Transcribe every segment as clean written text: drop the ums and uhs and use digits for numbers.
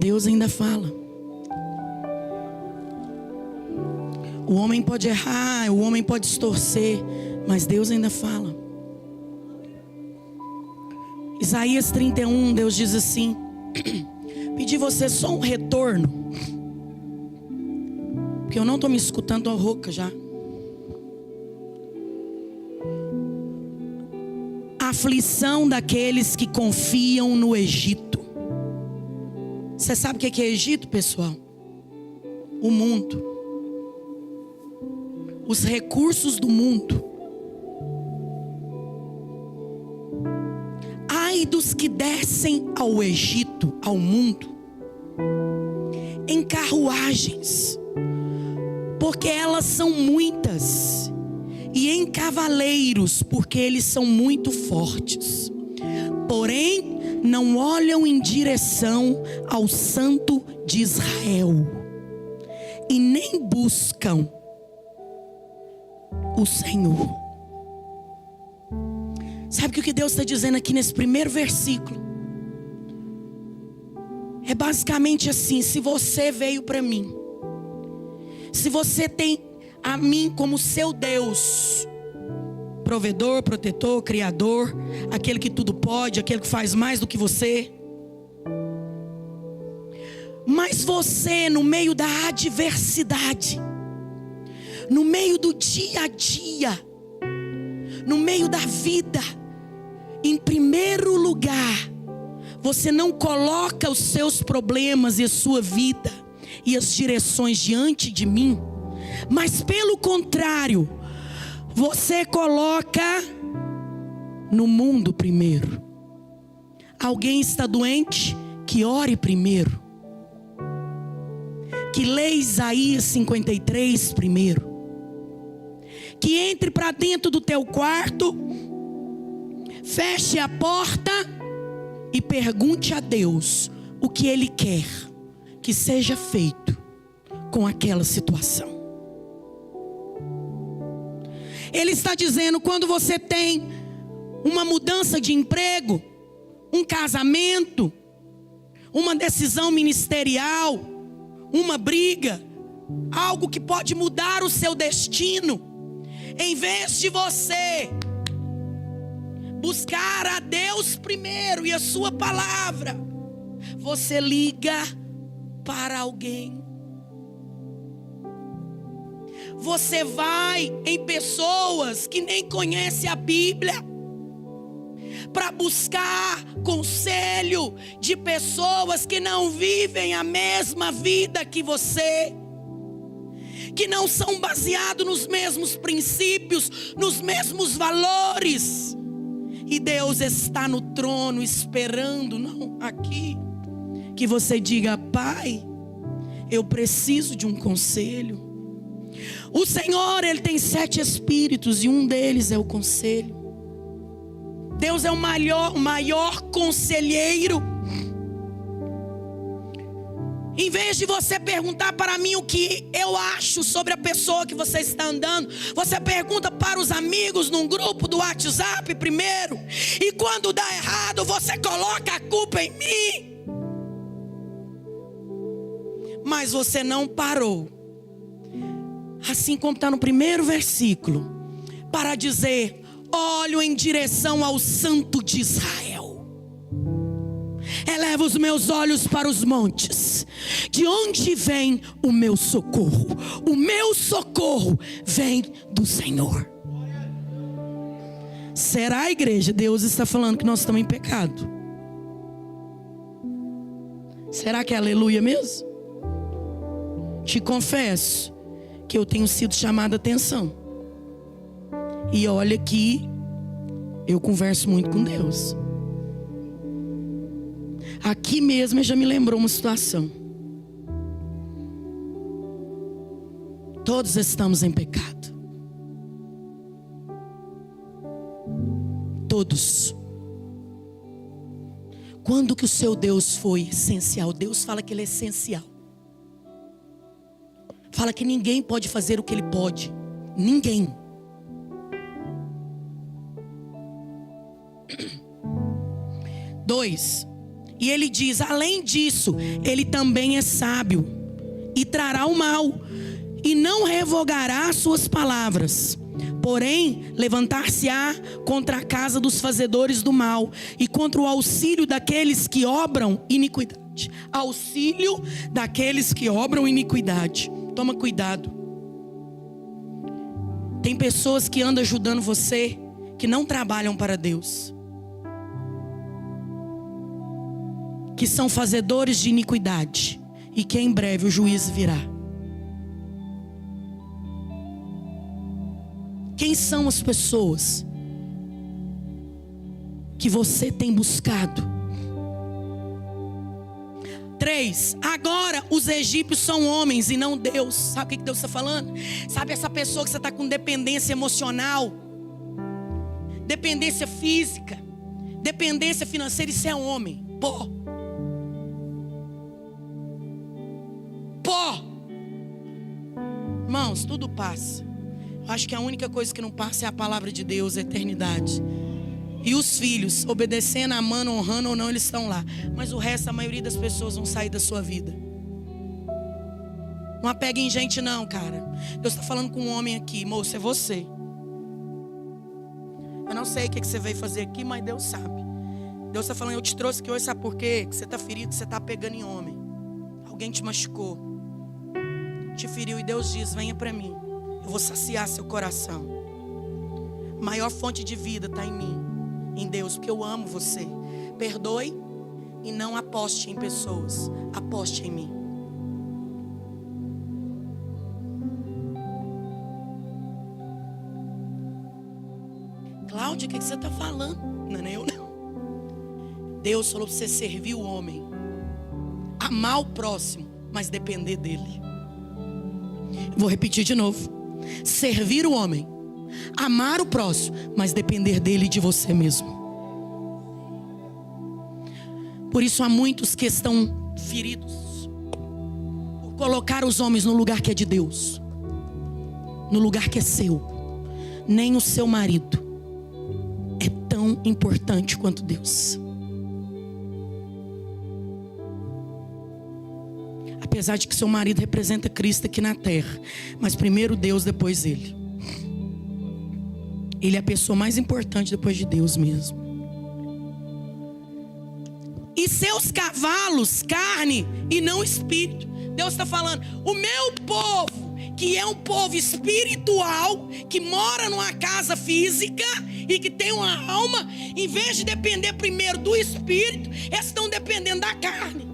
Deus ainda fala. O homem pode errar, o homem pode distorcer, mas Deus ainda fala. Isaías 31, Deus diz assim: pedi você só um retorno, porque eu não estou me escutando, estou rouca já. A aflição daqueles que confiam no Egito. Você sabe o que é Egito, pessoal? O mundo. Os recursos do mundo. Ai dos que descem ao Egito, ao mundo, em carruagens, porque elas são muitas, e em cavaleiros, porque eles são muito fortes. Porém, não olham em direção ao Santo de Israel, e nem buscam o Senhor. Sabe o que Deus está dizendo aqui nesse primeiro versículo? É basicamente assim: se você veio para mim, se você tem a mim como seu Deus, provedor, protetor, criador, aquele que tudo pode, aquele que faz mais do que você, mas você, no meio da adversidade, no meio do dia a dia, no meio da vida, em primeiro lugar, você não coloca os seus problemas e a sua vida e as direções diante de mim, mas pelo contrário, você coloca no mundo primeiro. Alguém está doente? Que ore primeiro. Que leia Isaías 53 primeiro. Que entre para dentro do teu quarto, feche a porta e pergunte a Deus o que Ele quer que seja feito com aquela situação. Ele está dizendo: quando você tem uma mudança de emprego, um casamento, uma decisão ministerial, uma briga, algo que pode mudar o seu destino, em vez de você buscar a Deus primeiro e a sua palavra, você liga para alguém. Você vai em pessoas que nem conhecem a Bíblia para buscar conselho de pessoas que não vivem a mesma vida que você, que não são baseados nos mesmos princípios, nos mesmos valores. E Deus está no trono esperando, não aqui, que você diga: Pai, eu preciso de um conselho. O Senhor, Ele tem 7 espíritos e um deles é o conselho. Deus é o maior conselheiro. Em vez de você perguntar para mim o que eu acho sobre a pessoa que você está andando, você pergunta para os amigos num grupo do WhatsApp primeiro. E quando dá errado, você coloca a culpa em mim. Mas você não parou, assim como está no primeiro versículo, para dizer: olho em direção ao Santo de Israel. Eleva os meus olhos para os montes, de onde vem o meu socorro? O meu socorro vem do Senhor. Será, igreja? Deus está falando que nós estamos em pecado? Será que é aleluia mesmo? Te confesso que eu tenho sido chamada a atenção. E olha que eu converso muito com Deus. Aqui mesmo ele já me lembrou uma situação. Todos estamos em pecado. Todos. Quando que o seu Deus foi essencial? Deus fala que Ele é essencial. Fala que ninguém pode fazer o que Ele pode. Ninguém. Dois, E ele diz: além disso, ele também é sábio e trará o mal, e não revogará suas palavras. Porém, levantar-se-á contra a casa dos fazedores do mal e contra o auxílio daqueles que obram iniquidade. Auxílio daqueles que obram iniquidade. Toma cuidado. Tem pessoas que andam ajudando você, que não trabalham para Deus, que são fazedores de iniquidade, e que em breve o juízo virá. Quem são as pessoas que você tem buscado? 3. Agora os egípcios são homens e não Deus. Sabe o que Deus está falando? Sabe essa pessoa que você está com dependência emocional, dependência física, dependência financeira? Isso é homem. Pó. Irmãos, tudo passa. Eu acho que a única coisa que não passa é a palavra de Deus, a eternidade. E os filhos, obedecendo, amando, honrando ou não, eles estão lá. Mas o resto, a maioria das pessoas vão sair da sua vida. Não apega em gente não, cara. Deus está falando com um homem aqui. Moço, é você. Eu não sei o que você veio fazer aqui, mas Deus sabe. Deus está falando: eu te trouxe aqui hoje, sabe por quê? Que você está ferido, que você está pegando em homem. Alguém te machucou, te feriu, e Deus diz: venha para mim, eu vou saciar seu coração. A maior fonte de vida está em mim, em Deus, porque eu amo você. Perdoe e não aposte em pessoas, aposte em mim. Cláudia, o que você está falando? Não é eu não. Deus falou para você servir o homem, amar o próximo, mas depender dele. Vou repetir de novo: servir o homem, amar o próximo, mas depender dele e de você mesmo. Por isso há muitos que estão feridos por colocar os homens no lugar que é de Deus, no lugar que é seu. Nem o seu marido é tão importante quanto Deus. Apesar de que seu marido representa Cristo aqui na terra, mas primeiro Deus, depois ele. Ele é a pessoa mais importante depois de Deus mesmo. E seus cavalos, carne e não espírito. Deus está falando: o meu povo, que é um povo espiritual, que mora numa casa física e que tem uma alma, em vez de depender primeiro do espírito, eles estão dependendo da carne.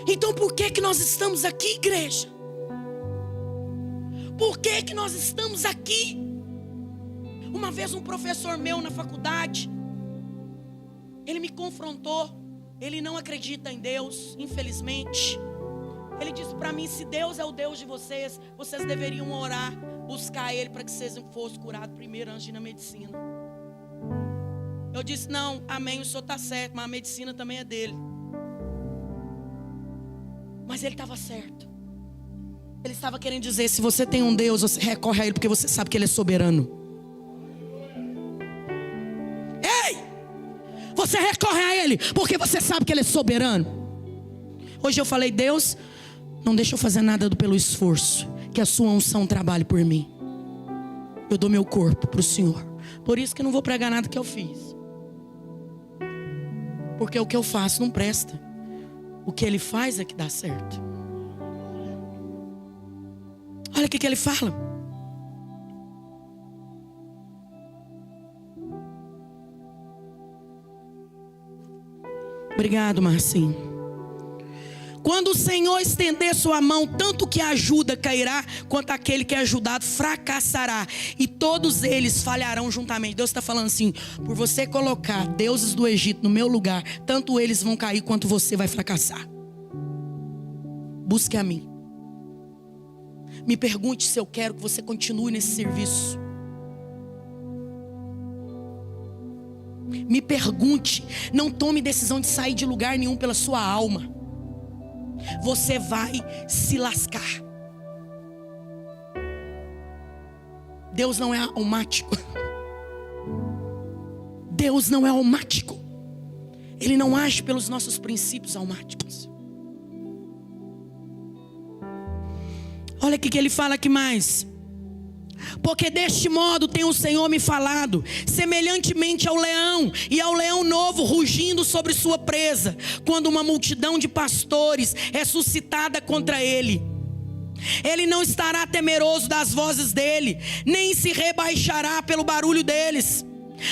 Então por que nós estamos aqui, igreja? Por que nós estamos aqui? Uma vez um professor meu na faculdade, ele me confrontou. Ele não acredita em Deus, infelizmente. Ele disse para mim: se Deus é o Deus de vocês, vocês deveriam orar, buscar Ele para que vocês fossem curados primeiro antes de ir na medicina. Eu disse: não, amém, o senhor está certo, mas a medicina também é dele. Mas ele estava certo. Ele estava querendo dizer: se você tem um Deus, você recorre a Ele porque você sabe que Ele é soberano. Ei! Você recorre a Ele porque você sabe que Ele é soberano. Hoje eu falei: Deus, não deixa eu fazer nada pelo esforço, que a sua unção trabalhe por mim. Eu dou meu corpo para o Senhor. Por isso que eu não vou pregar nada que eu fiz, porque o que eu faço não presta. O que Ele faz é que dá certo. Olha o que Ele fala. Obrigado, Marcinho. Quando o Senhor estender sua mão, tanto que ajuda cairá, quanto aquele que é ajudado fracassará, e todos eles falharão juntamente. Deus está falando assim: por você colocar deuses do Egito no meu lugar, tanto eles vão cair quanto você vai fracassar. Busque a mim. Me pergunte se eu quero que você continue nesse serviço. Me pergunte. Não tome decisão de sair de lugar nenhum pela sua alma. Você vai se lascar. Deus não é almático. Deus não é almático. Ele não age pelos nossos princípios almáticos. Olha o que ele fala aqui mais. Porque deste modo tem o Senhor me falado, semelhantemente ao leão, e ao leão novo rugindo sobre sua presa, quando uma multidão de pastores é suscitada contra ele. Ele não estará temeroso das vozes dele, nem se rebaixará pelo barulho deles.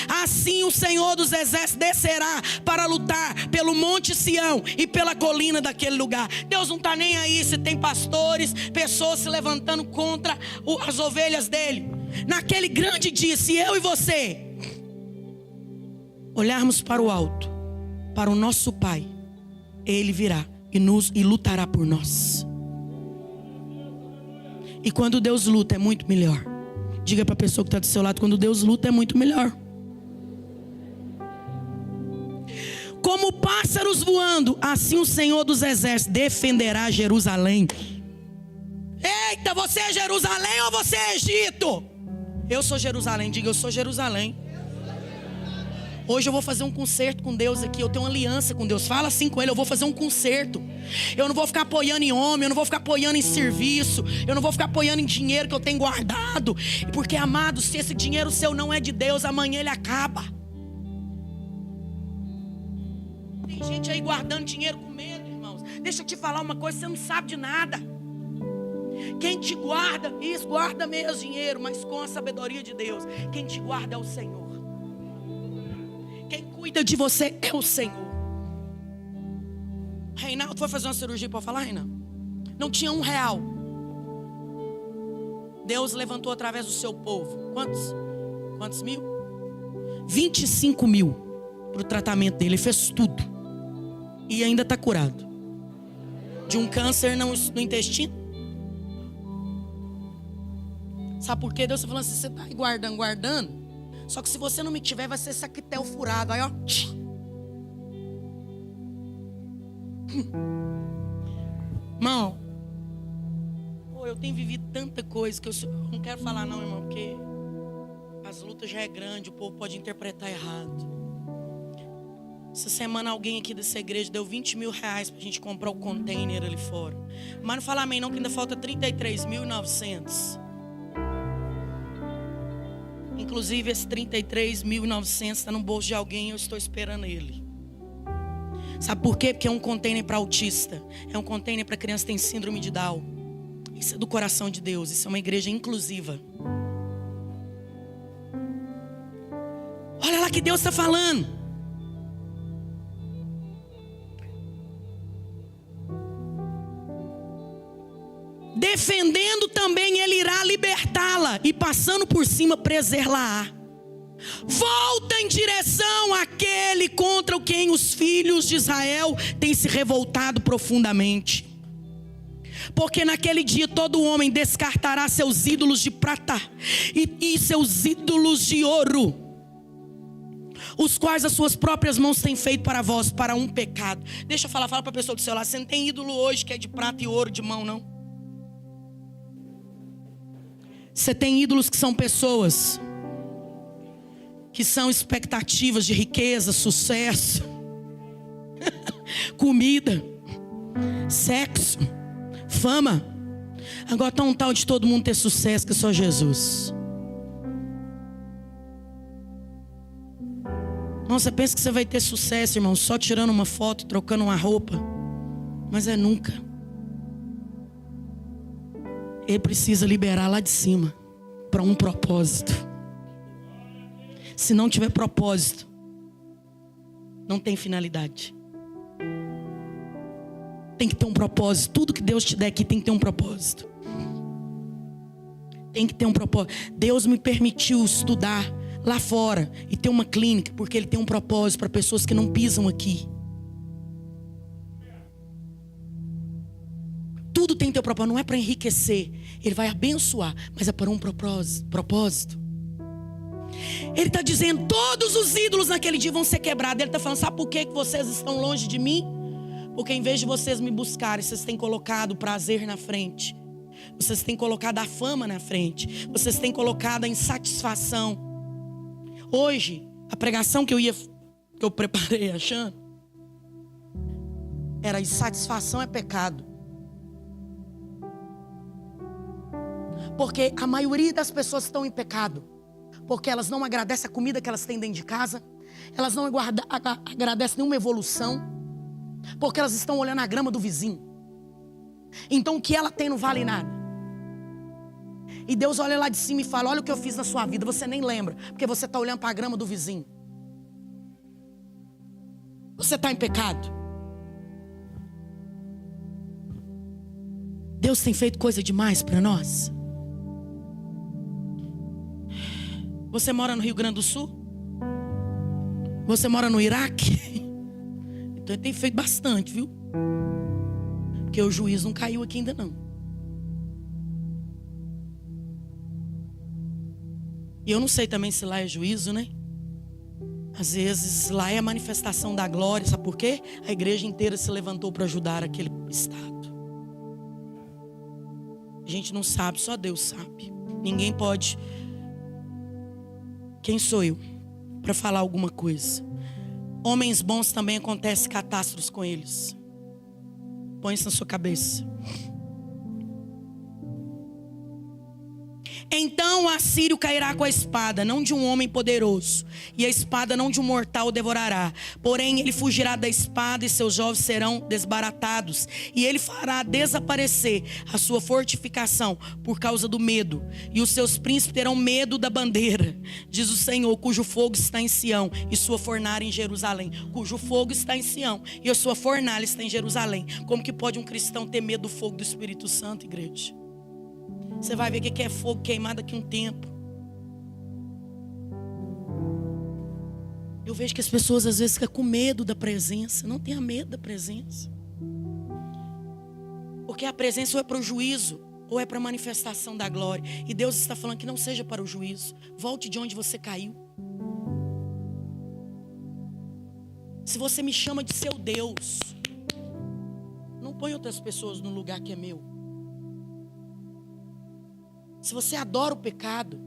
Assim o Senhor dos exércitos descerá para lutar pelo monte Sião e pela colina daquele lugar. Deus não está nem aí se tem pastores, pessoas se levantando contra as ovelhas dele. Naquele grande dia, se eu e você olharmos para o alto, para o nosso Pai, Ele virá e lutará por nós. E quando Deus luta é muito melhor. Diga para a pessoa que está do seu lado, quando Deus luta é muito melhor. Como pássaros voando, assim o Senhor dos exércitos defenderá Jerusalém. Eita, você é Jerusalém ou você é Egito? Eu sou Jerusalém, diga, eu sou Jerusalém. Hoje eu vou fazer um concerto com Deus aqui, eu tenho uma aliança com Deus. Fala assim com Ele, eu vou fazer um concerto. Eu não vou ficar apoiando em homem, eu não vou ficar apoiando em serviço, eu não vou ficar apoiando em dinheiro que eu tenho guardado. Porque, amado, se esse dinheiro seu não é de Deus, amanhã ele acaba. Tem gente aí guardando dinheiro com medo, irmãos. Deixa eu te falar uma coisa, você não sabe de nada. Quem te guarda, isso, guarda mesmo dinheiro, mas com a sabedoria de Deus. Quem te guarda é o Senhor. Quem cuida de você é o Senhor. Reinaldo foi fazer uma cirurgia para falar, Reinaldo? Não tinha R$1. Deus levantou através do seu povo. Quantos mil? 25 mil para o tratamento dele. Ele fez tudo. E ainda está curado. De um câncer no intestino. Sabe por quê? Deus está falando assim, você está aí guardando. Só que se você não me tiver, vai ser saquetel furado. Aí, ó. Irmão, eu tenho vivido tanta coisa que eu não quero falar não, irmão, porque as lutas já é grande, o povo pode interpretar errado. Essa semana alguém aqui dessa igreja deu 20 mil reais pra gente comprar o container ali fora. Mas não fala amém não, que ainda falta 33.900. Inclusive esse 33.900 está no bolso de alguém e eu estou esperando ele. Sabe por quê? Porque é um container para autista. É um container para criança que tem síndrome de Down. Isso é do coração de Deus. Isso é uma igreja inclusiva. Olha lá que Deus está falando. Defendendo também ele irá libertá-la e passando por cima preservá-la. Volta em direção àquele contra o quem os filhos de Israel têm se revoltado profundamente. Porque naquele dia todo homem descartará seus ídolos de prata e seus ídolos de ouro, os quais as suas próprias mãos têm feito para vós, para um pecado. Deixa eu fala para a pessoa do seu lado, você não tem ídolo hoje que é de prata e ouro de mão, não. Você tem ídolos que são pessoas, que são expectativas de riqueza, sucesso, comida, sexo, fama. Agora está um tal de todo mundo ter sucesso que é só Jesus. Não, você pensa que você vai ter sucesso, irmão, só tirando uma foto, trocando uma roupa. Mas é nunca. Ele precisa liberar lá de cima para um propósito. Se não tiver propósito, não tem finalidade. Tem que ter um propósito. Tudo que Deus te der aqui tem que ter um propósito. Tem que ter um propósito. Deus me permitiu estudar lá fora e ter uma clínica porque Ele tem um propósito para pessoas que não pisam aqui. Tudo tem teu propósito, não é para enriquecer. Ele vai abençoar, mas é para um propósito. Ele está dizendo, todos os ídolos naquele dia vão ser quebrados. Ele está falando, sabe por que vocês estão longe de mim? Porque em vez de vocês me buscarem, vocês têm colocado o prazer na frente. Vocês têm colocado a fama na frente. Vocês têm colocado a insatisfação. Hoje, A pregação que eu preparei achando era: insatisfação é pecado. Porque a maioria das pessoas estão em pecado porque elas não agradecem a comida que elas têm dentro de casa, elas não agradecem nenhuma evolução, porque elas estão olhando a grama do vizinho. Então o que ela tem não vale nada. E Deus olha lá de cima e fala: olha o que eu fiz na sua vida, você nem lembra, porque você está olhando para a grama do vizinho. Você está em pecado. Deus tem feito coisa demais para nós. Você mora no Rio Grande do Sul? Você mora no Iraque? Então ele tem feito bastante, viu? Porque o juiz não caiu aqui ainda não. E eu não sei também se lá é juízo, né? Às vezes lá é a manifestação da glória. Sabe por quê? A igreja inteira se levantou para ajudar aquele estado. A gente não sabe, só Deus sabe. Ninguém pode. Quem sou eu para falar alguma coisa? Homens bons também acontece catástrofes com eles. Põe isso na sua cabeça. Então o assírio cairá com a espada, não de um homem poderoso, e a espada não de um mortal o devorará. Porém ele fugirá da espada e seus jovens serão desbaratados, e ele fará desaparecer a sua fortificação por causa do medo, e os seus príncipes terão medo da bandeira, diz o Senhor, cujo fogo está em Sião e sua fornalha em Jerusalém. Cujo fogo está em Sião e a sua fornalha está em Jerusalém. Como que pode um cristão ter medo do fogo do Espírito Santo, igreja? Você vai ver o que é fogo queimado daqui a um tempo. Eu vejo que as pessoas às vezes ficam com medo da presença. Não tenha medo da presença. Porque a presença ou é para o juízo, ou é para a manifestação da glória. E Deus está falando que não seja para o juízo. Volte de onde você caiu. Se você me chama de seu Deus, não põe outras pessoas no lugar que é meu. Se você adora o pecado,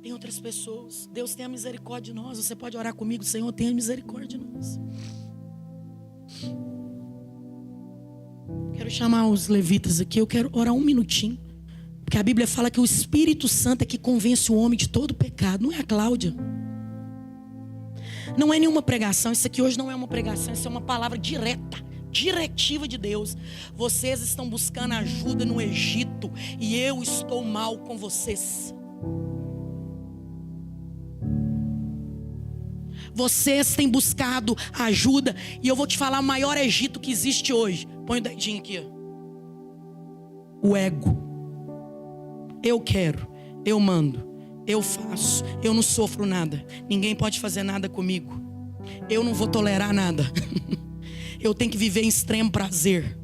tem outras pessoas. Deus tem a misericórdia de nós. Você pode orar comigo: Senhor, tenha misericórdia de nós. Quero chamar os levitas aqui. Eu quero orar um minutinho, porque a Bíblia fala que o Espírito Santo é que convence o homem de todo pecado. Não é a Cláudia. Não é nenhuma pregação. Isso aqui hoje não é uma pregação. Isso é uma palavra diretiva de Deus. Vocês estão buscando ajuda no Egito e eu estou mal com vocês. Vocês têm buscado ajuda e eu vou te falar o maior Egito que existe hoje. Põe o dedinho aqui, ó. O ego. Eu quero, eu mando, eu faço, eu não sofro nada, ninguém pode fazer nada comigo, eu não vou tolerar nada. Eu tenho que viver em extremo prazer.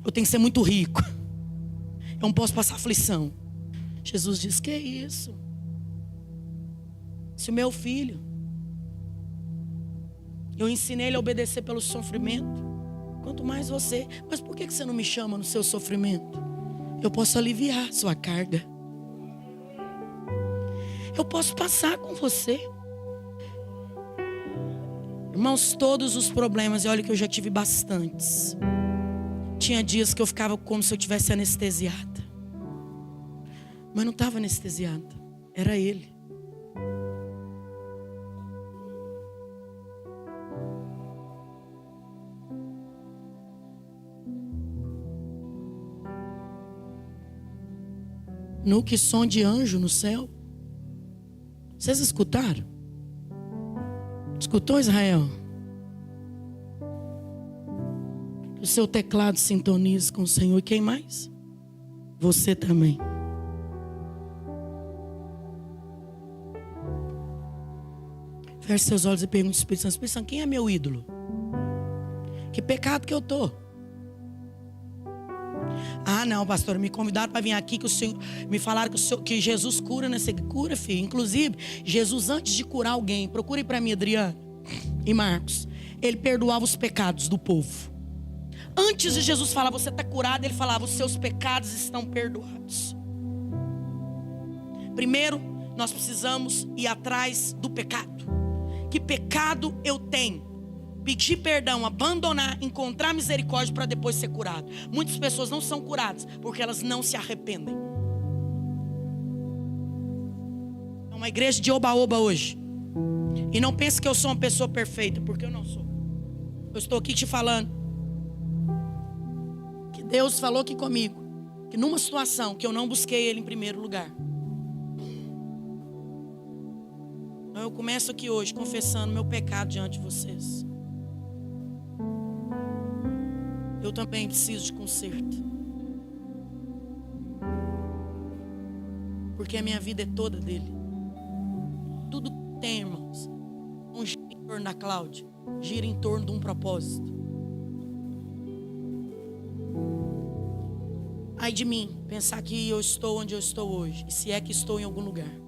Eu tenho que ser muito rico. Eu não posso passar aflição. Jesus diz: que é isso? Se o meu filho, eu ensinei ele a obedecer pelo sofrimento, quanto mais você. Mas por que você não me chama no seu sofrimento? Eu posso aliviar sua carga. Eu posso passar com você. Irmãos, todos os problemas, e olha que eu já tive bastantes. Tinha dias que eu ficava como se eu tivesse anestesiada. Mas não estava anestesiada, era Ele. No que som de anjo no céu. Vocês escutaram? Escutou, Israel? O seu teclado sintoniza com o Senhor. E quem mais? Você também. Feche seus olhos e pergunte ao Espírito Santo: Espírito Santo, quem é meu ídolo? Que pecado que eu estou? Ah, não, pastor, me convidaram para vir aqui, que o Senhor, me falaram que Jesus cura, né? Você cura, filho. Inclusive, Jesus, antes de curar alguém, procure para mim, Adriano e Marcos, ele perdoava os pecados do povo. Antes de Jesus falar: você está curado, ele falava: os seus pecados estão perdoados. Primeiro, nós precisamos ir atrás do pecado. Que pecado eu tenho? Pedir perdão, abandonar, encontrar misericórdia para depois ser curado. Muitas pessoas não são curadas porque elas não se arrependem. É uma igreja de oba-oba hoje. E não pense que eu sou uma pessoa perfeita, porque eu não sou. Eu estou aqui te falando que Deus falou aqui comigo, que numa situação que eu não busquei Ele em primeiro lugar. Então eu começo aqui hoje confessando meu pecado diante de vocês. Eu também preciso de conserto. Porque a minha vida é toda dele. Tudo que tem, irmãos, não gira em torno da Cláudia, gira em torno de um propósito. Ai de mim, pensar que eu estou onde eu estou hoje, e se é que estou em algum lugar.